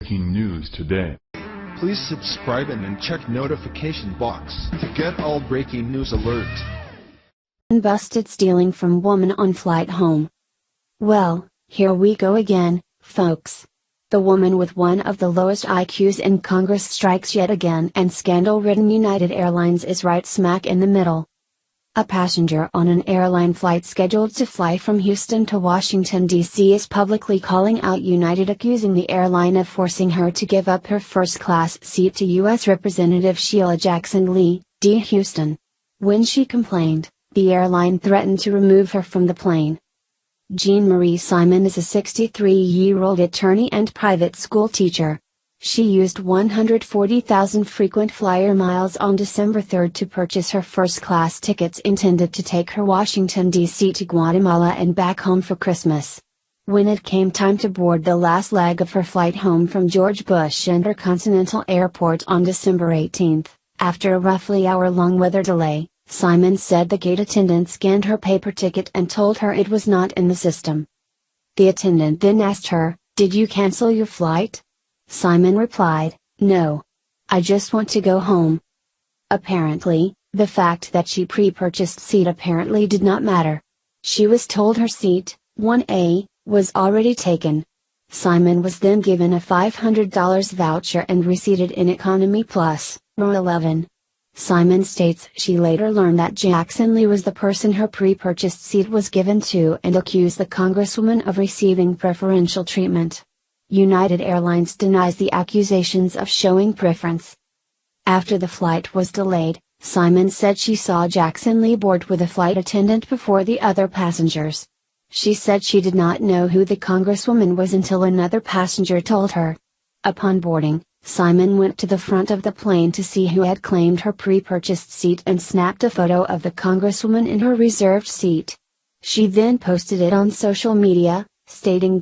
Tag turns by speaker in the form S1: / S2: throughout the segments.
S1: breaking news today.
S2: Please subscribe and then check notification box to get all breaking news alerts.
S3: Busted stealing from woman on flight home. Well, here we go again, folks. The woman with one of the lowest IQs in Congress strikes yet again, and scandal-ridden United Airlines is right smack in the middle. A passenger on an airline flight scheduled to fly from Houston to Washington, D.C. is publicly calling out United, accusing the airline of forcing her to give up her first-class seat to U.S. Representative Sheila Jackson Lee, D. Houston. When she complained, the airline threatened to remove her from the plane. Jean Marie Simon is a 63-year-old attorney and private school teacher. She used 140,000 frequent flyer miles on December 3 to purchase her first-class tickets intended to take her Washington, D.C. to Guatemala and back home for Christmas. When it came time to board the last leg of her flight home from George Bush Intercontinental Airport on December 18, after a roughly hour-long weather delay, Simon said the gate attendant scanned her paper ticket and told her it was not in the system. The attendant then asked her, "Did you cancel your flight?" Simon replied, "No. I just want to go home." Apparently, the fact that she pre-purchased seat apparently did not matter. She was told her seat, 1A, was already taken. Simon was then given a $500 voucher and reseated in Economy Plus, row 11. Simon states she later learned that Jackson Lee was the person her pre-purchased seat was given to and accused the Congresswoman of receiving preferential treatment. United Airlines denies the accusations of showing preference. After the flight was delayed, Simon said she saw Jackson Lee board with a flight attendant before the other passengers. She said she did not know who the Congresswoman was until another passenger told her. Upon boarding, Simon went to the front of the plane to see who had claimed her pre-purchased seat and snapped a photo of the Congresswoman in her reserved seat. She then posted it on social media, stating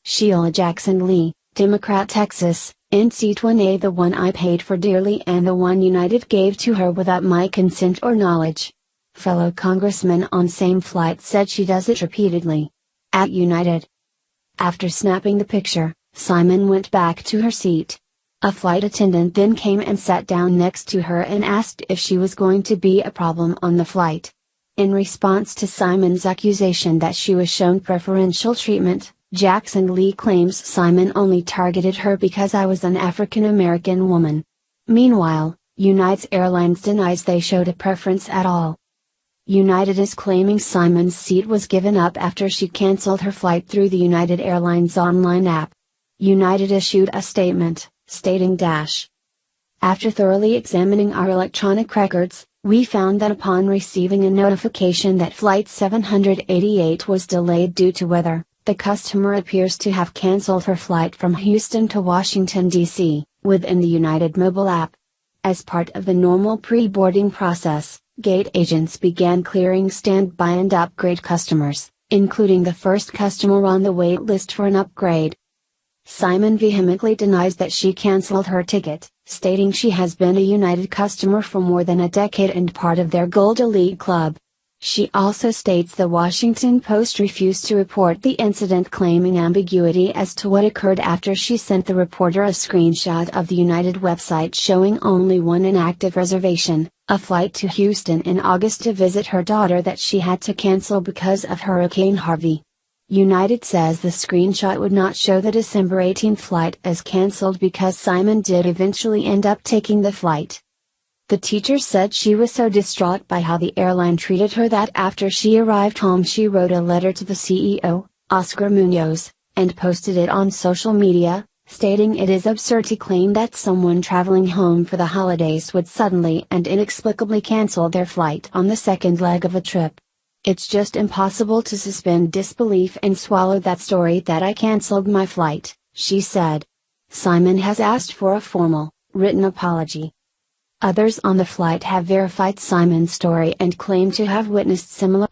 S3: Sheila Jackson Lee, Democrat, Texas, in seat 1A, the one I paid for dearly and the one United gave to her without my consent or knowledge. Fellow congressman on same flight said she does it repeatedly. At United. After snapping the picture, Simon went back to her seat. A flight attendant then came and sat down next to her and asked if she was going to be a problem on the flight. In response to Simon's accusation that she was shown preferential treatment, Jackson Lee claims Simon only targeted her because I was an African American woman. Meanwhile, United Airlines denies they showed a preference at all. United is claiming Simon's seat was given up after she canceled her flight through the United Airlines online app. United issued a statement, stating After thoroughly examining our electronic records, we found that upon receiving a notification that Flight 788 was delayed due to weather, the customer appears to have canceled her flight from Houston to Washington, D.C., within the United mobile app. As part of the normal pre-boarding process, gate agents began clearing standby and upgrade customers, including the first customer on the wait list for an upgrade. Simon vehemently denies that she canceled her ticket, stating she has been a United customer for more than a decade and part of their Gold Elite Club. She also states the Huffington Post refused to report the incident, claiming ambiguity as to what occurred after she sent the reporter a screenshot of the United website showing only one inactive reservation, a flight to Houston in August to visit her daughter that she had to cancel because of Hurricane Harvey. United says the screenshot would not show the December 18 flight as canceled because Simon did eventually end up taking the flight. The teacher said she was so distraught by how the airline treated her that after she arrived home she wrote a letter to the CEO, Oscar Munoz, and posted it on social media, stating it is absurd to claim that someone traveling home for the holidays would suddenly and inexplicably cancel their flight on the second leg of a trip. It's just impossible to suspend disbelief and swallow that story that I canceled my flight, she said. Simon has asked for a formal, written apology. Others on the flight have verified Simon's story and claim to have witnessed similar